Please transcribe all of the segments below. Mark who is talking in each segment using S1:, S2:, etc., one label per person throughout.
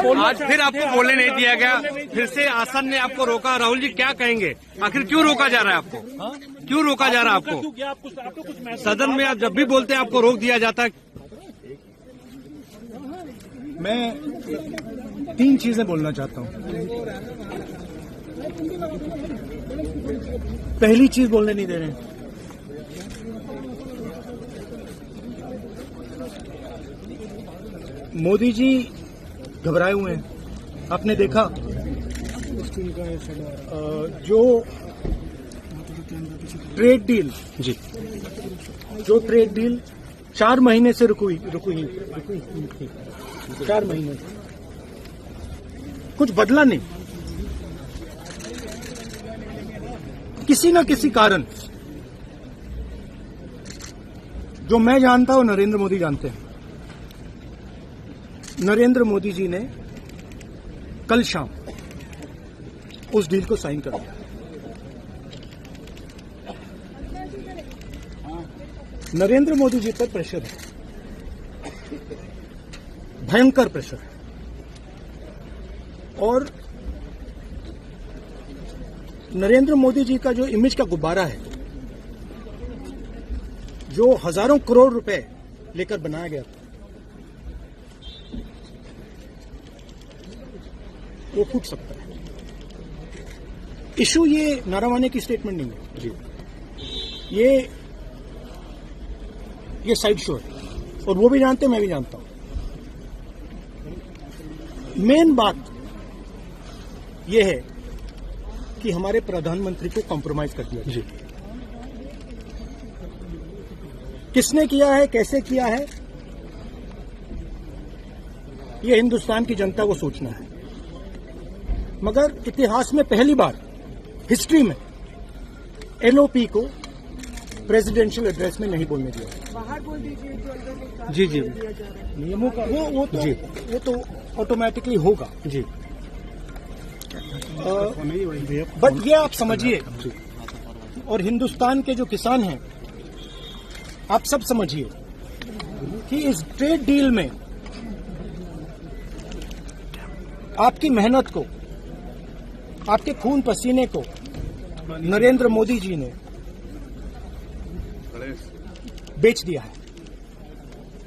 S1: आज फिर आपको बोलने नहीं दिया गया, फिर से आसन ने आपको रोका। राहुल जी क्या कहेंगे, आखिर क्यों रोका जा रहा है आपको? क्यों रोका जा रहा है आपको? सदन में आप जब भी बोलते हैं आपको रोक दिया जाता है।
S2: मैं 3 चीजें बोलना चाहता हूं। पहली चीज बोलने नहीं दे रहे हैं। मोदी जी घबराए हुए हैं। आपने देखा जो ट्रेड डील
S1: जी,
S2: जो ट्रेड डील 4 महीने से रुकी 4 महीने कुछ बदला नहीं। किसी न किसी कारण, जो मैं जानता हूं नरेंद्र मोदी जानते हैं, नरेंद्र मोदी जी ने कल शाम उस डील को साइन कर दिया। नरेंद्र मोदी जी पर प्रेशर है, भयंकर प्रेशर है। और नरेंद्र मोदी जी का जो इमेज का गुब्बारा है, जो हजारों करोड़ रुपए लेकर बनाया गया था, वो फूट सकता है। इशू ये नारावाने की स्टेटमेंट नहीं है जी, ये साइड शो है, और वो भी जानते हैं, मैं भी जानता हूं। मेन बात ये है कि हमारे प्रधानमंत्री को कॉम्प्रोमाइज कर दिया जी। किसने किया है, कैसे किया है, ये हिंदुस्तान की जनता को सोचना है। मगर इतिहास में पहली बार हिस्ट्री में एलओपी को प्रेसिडेंशियल एड्रेस में नहीं बोलने दिया।
S3: बाहर बोल दीजिए जो अंदर में काम
S2: जी जी,
S3: दिया जा रहा है।
S2: नियमों का वो तो ऑटोमेटिकली होगा
S1: जी।
S2: बट ये आप समझिए, और हिंदुस्तान के जो किसान हैं, आप सब समझिए कि इस ट्रेड डील में आपकी मेहनत को, आपके खून पसीने को नरेंद्र मोदी जी ने बेच दिया है।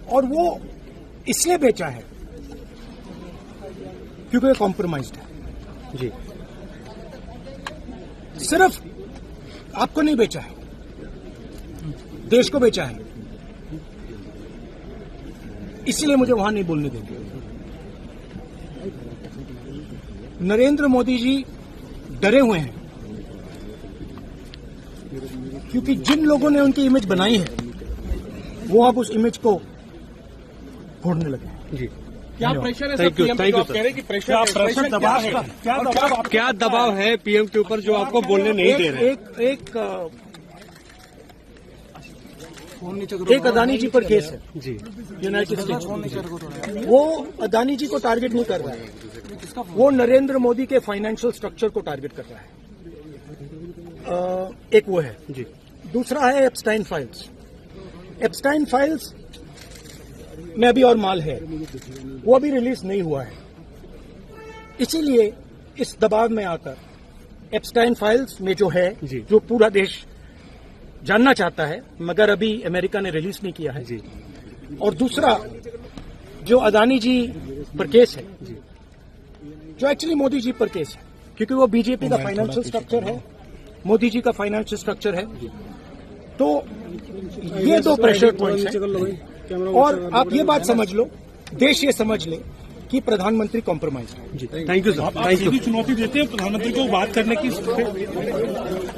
S2: और वो इसलिए बेचा है क्योंकि वो कॉम्प्रोमाइज्ड है
S1: जी।
S2: सिर्फ आपको नहीं बेचा है, देश को बेचा है। इसलिए मुझे वहां नहीं बोलने देंगे। नरेंद्र मोदी जी डरे हुए हैं, क्योंकि जिन लोगों ने उनकी इमेज बनाई है, वो अब उस इमेज को फोड़ने लगे जी।
S1: क्या प्रेशर है सर पीएम पे? आप कह रहे हैं कि प्रेशर दबाव है, क्या दबाव है पीएम के ऊपर जो आपको बोलने नहीं दे रहे?
S2: एक अदानी जी पर केस है
S1: जी,
S2: यूनाइटेड स्टेट्स। वो अदानी जी को टारगेट नहीं कर रहा है, वो नरेंद्र मोदी के फाइनेंशियल स्ट्रक्चर को टारगेट कर रहा है। एक वो है
S1: जी।
S2: दूसरा है एप्स्टाइन फाइल्स। एप्स्टाइन फाइल्स में अभी और माल है, वो अभी रिलीज नहीं हुआ है। इसीलिए इस दबाव में आकर एप्स्टाइन फाइल्स में जो है, जो पूरा देश जानना चाहता है, मगर अभी अमेरिका ने रिलीज नहीं किया है जी। और दूसरा जो अदानी जी पर केस है जी, जो एक्चुअली मोदी जी पर केस है, क्योंकि वो बीजेपी का फाइनेंशियल स्ट्रक्चर है, मोदी जी का फाइनेंशियल स्ट्रक्चर है। तो ये 2 प्रेशर पॉइंट्स हैं। और आप ये बात समझ लो, देश ये समझ ले कि प्रधानमंत्री कॉम्प्रोमाइज है जी।
S1: Thank you sir. Thank you.
S4: चुनौती देते हैं प्रधानमंत्री को बात करने की।